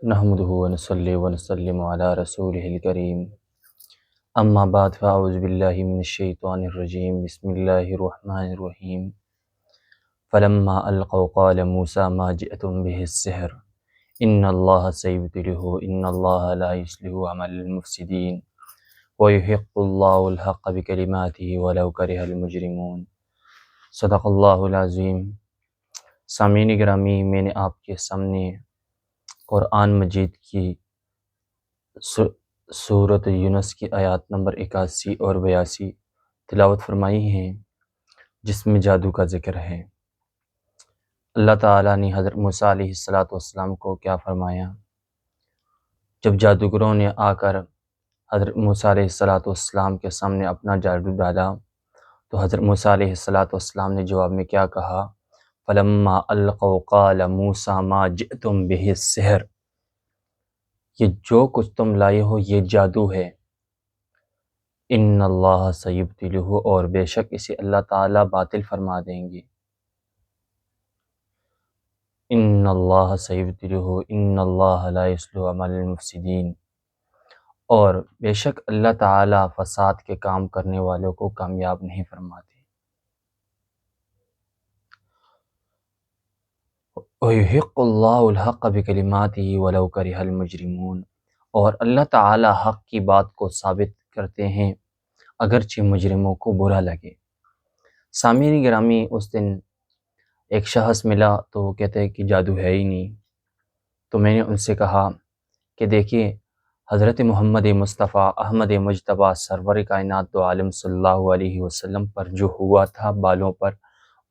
نحمده ونصلي ونسلم على رسوله الكريم اما بعد فاعوذ بالله من الشیطان الرجیم بسم اللہ الرحمن الرحیم فلما القوا قال موسى ما جئتم به السحر ان الله سيبطله ان الله لا يصلح عمل المفسدين ويحق الله الحق بكلماته ولو كره المجرمون۔ صدق اللہ العظیم۔ سامعین گرامی، میں نے آپ کے سامنے قرآن مجید کی سورۃ یونس کی آیات نمبر 81 اور 82 تلاوت فرمائی ہیں، جس میں جادو کا ذکر ہے۔ اللہ تعالیٰ نے حضرت موسیٰ علیہ السلام کو کیا فرمایا؟ جب جادوگروں نے آ کر حضرت موسیٰ علیہ السلام کے سامنے اپنا جادو ڈالا تو حضرت موسیٰ علیہ السلام نے جواب میں کیا کہا؟ فلما القوا قال موسیٰ ما جئتم به السحر، یہ جو کچھ تم لائے ہو یہ جادو ہے۔ ان اللہ سیبطلہ، اور بے شک اسے اللہ تعالیٰ باطل فرما دیں گے۔ ان اللہ سیبطلہ ان اللہ لا یصلح عمل المفسدین، اور بے شک اللہ تعالیٰ فساد کے کام کرنے والوں کو کامیاب نہیں فرماتے۔ وَيُحِقُّ اللَّهُ الْحَقَّ بِكَلِمَاتِهِ وَلَوْ كَرِهَ الْمُجْرِمُونَ، اور اللہ تعالیٰ حق کی بات کو ثابت کرتے ہیں اگرچہ مجرموں کو برا لگے۔ سامعین گرامی، اس دن ایک شخص ملا تو وہ کہتے ہیں کہ جادو ہے ہی نہیں۔ تو میں نے ان سے کہا کہ دیکھیے، حضرت محمد مصطفیٰ احمد مجتبیٰ سرور کائنات دو عالم صلی اللہ علیہ وسلم پر جو ہوا تھا بالوں پر،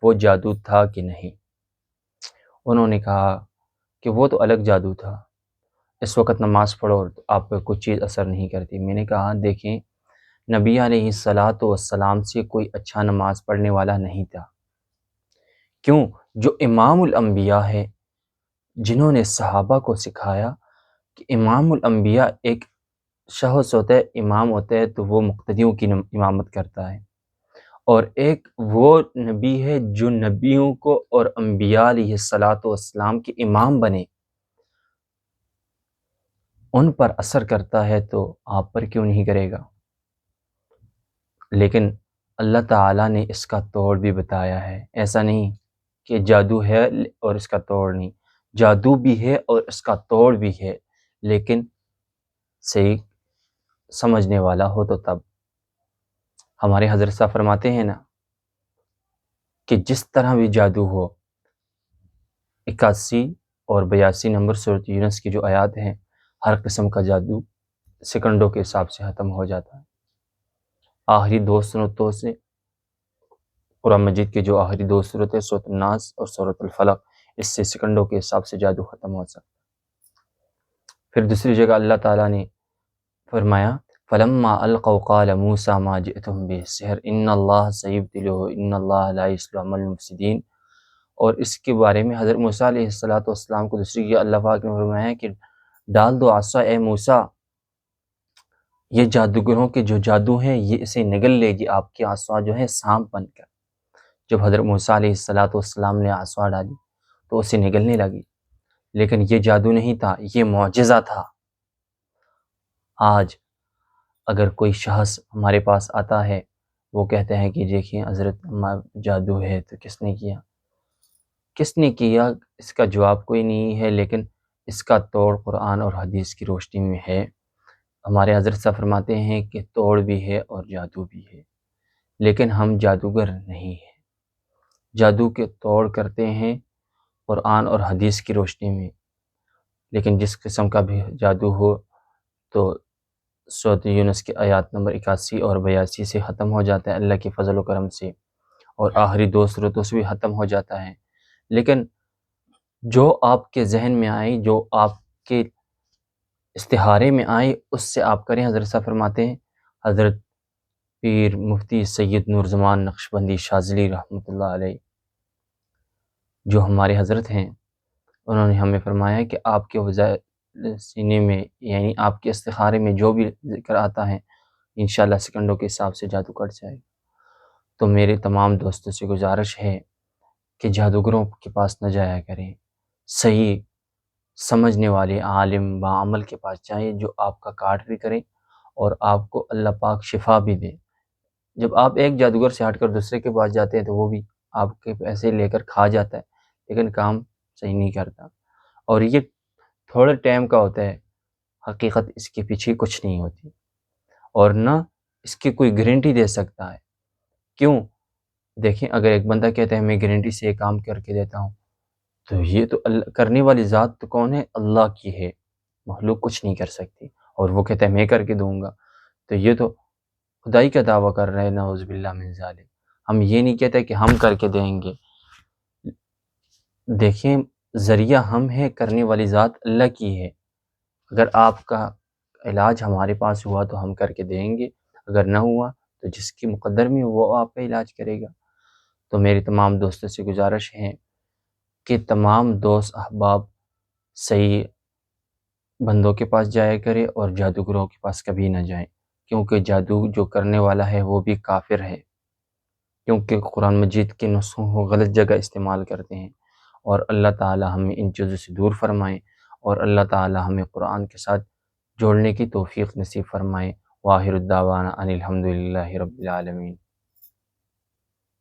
وہ جادو تھا کہ نہیں؟ انہوں نے کہا کہ وہ تو الگ جادو تھا، اس وقت نماز پڑھو تو آپ پہ کچھ چیز اثر نہیں کرتی۔ میں نے کہا دیکھیں، نبی علیہ السلام سے کوئی اچھا نماز پڑھنے والا نہیں تھا۔ کیوں؟ جو امام الانبیاء ہے، جنہوں نے صحابہ کو سکھایا کہ امام الانبیاء ایک شخص ہوتا ہے، امام ہوتا ہے تو وہ مقتدیوں کی امامت کرتا ہے، اور ایک وہ نبی ہے جو نبیوں کو اور انبیاء علیہ السلام کے امام بنے، ان پر اثر کرتا ہے تو آپ پر کیوں نہیں کرے گا؟ لیکن اللہ تعالیٰ نے اس کا توڑ بھی بتایا ہے۔ ایسا نہیں کہ جادو ہے اور اس کا توڑ نہیں، جادو بھی ہے اور اس کا توڑ بھی ہے، لیکن صحیح سمجھنے والا ہو تو تب۔ ہمارے حضرت صاحب فرماتے ہیں نا کہ جس طرح بھی جادو ہو، 81 اور 82 نمبر سورۃ یونس کی جو آیات ہیں، ہر قسم کا جادو سیکنڈوں کے حساب سے ختم ہو جاتا ہے۔ آخری دو صورتوں سے، قرآن مجید کے جو آخری دو صورتیں سورۃ الناس اور سورۃ الفلق، اس سے سیکنڈوں کے حساب سے جادو ختم ہو سکتا ہے۔ پھر دوسری جگہ اللہ تعالیٰ نے فرمایا فلما القوا قال موسیٰ ما جئتم به السحر ان اللہ سیبطلہ ان اللہ لا یصلح عمل المفسدین، اور اس کے بارے میں حضرت موسیٰ علیہ السلام کو دوسری جگہ اللہ پاک نے فرمایا کہ ڈال دو عصا اے موسیٰ، یہ جادوگروں کے جو جادو ہیں یہ اسے نگل لے گی، آپ کی عصا جو ہے سانپ بن کر۔ جب حضرت موسیٰ علیہ السلام نے عصا ڈالی تو اسے نگلنے لگی، لیکن یہ جادو نہیں تھا، یہ معجزہ تھا۔ آج اگر کوئی شخص ہمارے پاس آتا ہے، وہ کہتے ہیں کہ دیکھیں حضرت جادو ہے، تو کس نے کیا؟ کس نے کیا اس کا جواب کوئی نہیں ہے، لیکن اس کا توڑ قرآن اور حدیث کی روشنی میں ہے۔ ہمارے حضرت صاحب فرماتے ہیں کہ توڑ بھی ہے اور جادو بھی ہے، لیکن ہم جادوگر نہیں ہیں۔ جادو کے توڑ کرتے ہیں قرآن اور حدیث کی روشنی میں، لیکن جس قسم کا بھی جادو ہو تو سورۃ یونس کی آیات نمبر 81 اور 82 سے ختم ہو جاتا ہے اللہ کے فضل و کرم سے، اور آخری دو صورتوں سے بھی ختم ہو جاتا ہے۔ لیکن جو آپ کے ذہن میں آئی، جو آپ کے استخارے میں آئی، اس سے آپ کریں۔ حضرت صاحب فرماتے ہیں، حضرت پیر مفتی سید نور زمان نقشبندی شاذلی رحمۃ اللہ علیہ، جو ہمارے حضرت ہیں، انہوں نے ہمیں فرمایا کہ آپ کے سینے میں، یعنی آپ کے استخارے میں جو بھی ذکر آتا ہے، انشاءاللہ سیکنڈوں کے حساب سے جادو کٹ جائے گا۔ تو میرے تمام دوستوں سے گزارش ہے کہ جادوگروں کے پاس نہ جایا کریں، صحیح سمجھنے والے عالم باعمل کے پاس جائیں جو آپ کا کارڈ بھی کریں اور آپ کو اللہ پاک شفا بھی دے۔ جب آپ ایک جادوگر سے ہٹ کر دوسرے کے پاس جاتے ہیں تو وہ بھی آپ کے پیسے لے کر کھا جاتا ہے لیکن کام صحیح نہیں کرتا، اور یہ تھوڑے ٹائم کا ہوتا ہے، حقیقت اس کے پیچھے کچھ نہیں ہوتی، اور نہ اس کی کوئی گارنٹی دے سکتا ہے۔ کیوں؟ دیکھیں، اگر ایک بندہ کہتا ہے میں گارنٹی سے یہ کام کر کے دیتا ہوں، تو یہ تو اللہ کرنے والی ذات تو کون ہے؟ اللہ کی ہے، مخلوق کچھ نہیں کر سکتی، اور وہ کہتا ہے میں کر کے دوں گا، تو یہ تو خدائی کا دعویٰ کر رہے ہیں، نعوذ باللہ من ذالک۔ ہم یہ نہیں کہتے کہ ہم کر کے دیں گے، دیکھیں ذریعہ ہم ہیں، کرنے والی ذات اللہ کی ہے۔ اگر آپ کا علاج ہمارے پاس ہوا تو ہم کر کے دیں گے، اگر نہ ہوا تو جس کی مقدر میں وہ آپ کا علاج کرے گا۔ تو میری تمام دوستوں سے گزارش ہے کہ تمام دوست احباب صحیح بندوں کے پاس جایا کرے اور جادوگروں کے پاس کبھی نہ جائیں، کیونکہ جادو جو کرنے والا ہے وہ بھی کافر ہے، کیونکہ قرآن مجید کے نسخوں کو غلط جگہ استعمال کرتے ہیں، اور اللہ تعالی ہمیں ان چیزوں سے دور فرمائیں، اور اللہ تعالی ہمیں قرآن کے ساتھ جوڑنے کی توفیق نصیب فرمائیں۔ واخر الدعوانا ان الحمد للہ رب العالمین۔